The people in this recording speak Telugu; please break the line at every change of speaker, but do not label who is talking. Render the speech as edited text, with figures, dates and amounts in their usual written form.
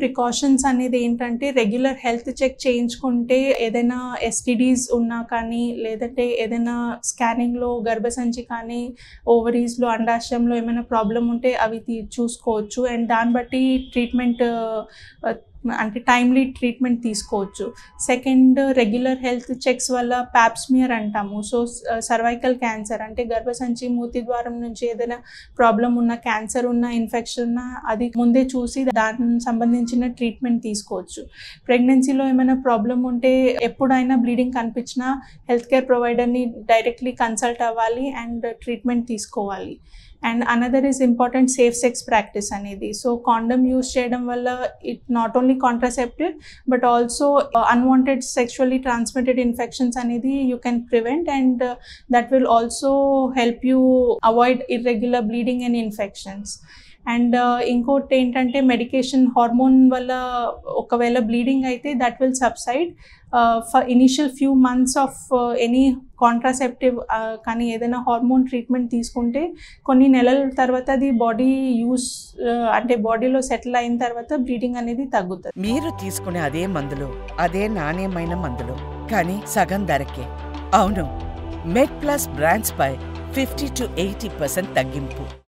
ప్రికాషన్స్ అనేది ఏంటంటే రెగ్యులర్ హెల్త్ చెక్ చేయించుకుంటే ఏదైనా ఎస్టీడీస్ ఉన్నా కానీ లేదంటే ఏదైనా స్కానింగ్లో గర్భసంచి కానీ ఓవరీస్లో అండాశయంలో ఏమైనా ప్రాబ్లం ఉంటే అవి చూసుకోవచ్చు అండ్ దాన్ని బట్టి ట్రీట్మెంట్ అంటే టైమ్లీ ట్రీట్మెంట్ తీసుకోవచ్చు. సెకండ్, రెగ్యులర్ హెల్త్ చెక్స్ వల్ల ప్యాప్స్మియర్ అంటాము. సో సర్వైకల్ క్యాన్సర్ అంటే గర్భసంచి మూతి ద్వారం నుంచి ఏదైనా ప్రాబ్లం ఉన్న క్యాన్సర్ ఉన్న ఇన్ఫెక్షన్ ఉన్న అది ముందే చూసి దానికి సంబంధించిన ట్రీట్మెంట్ తీసుకోవచ్చు. ప్రెగ్నెన్సీలో ఏమైనా ప్రాబ్లం ఉంటే ఎప్పుడైనా బ్లీడింగ్ కనిపించినా హెల్త్ కేర్ ప్రొవైడర్ని డైరెక్ట్లీ కన్సల్ట్ అవ్వాలి అండ్ ట్రీట్మెంట్ తీసుకోవాలి. And another is important safe sex practice అనేది. సో కాండమ్ యూస్ చేయడం వల్ల it not only contraceptive but also unwanted sexually transmitted infections అనేది you can prevent and that will also help you avoid irregular bleeding and infections. And ఇంకోటి ఏంటంటే మెడికేషన్ హార్మోన్ వల్ల ఒకవేళ బ్లీడింగ్ అయితే that will subside for initial few months of any contraceptive కానీ ఏదైనా హార్మోన్ ట్రీట్మెంట్ తీసుకుంటే కొన్ని నెలల తర్వాత అది బాడీ యూస్ అంటే బాడీలో సెటిల్ అయిన తర్వాత బ్లీడింగ్ అనేది తగ్గుతుంది.
మీరు తీసుకునే అదే మందులు, అదే నాణ్యమైన మందులు, కానీ సగం ధరకే. అవును, మెడ్ ప్లస్ బ్రాండ్స్ పై 50 to 80% తగ్గింపు.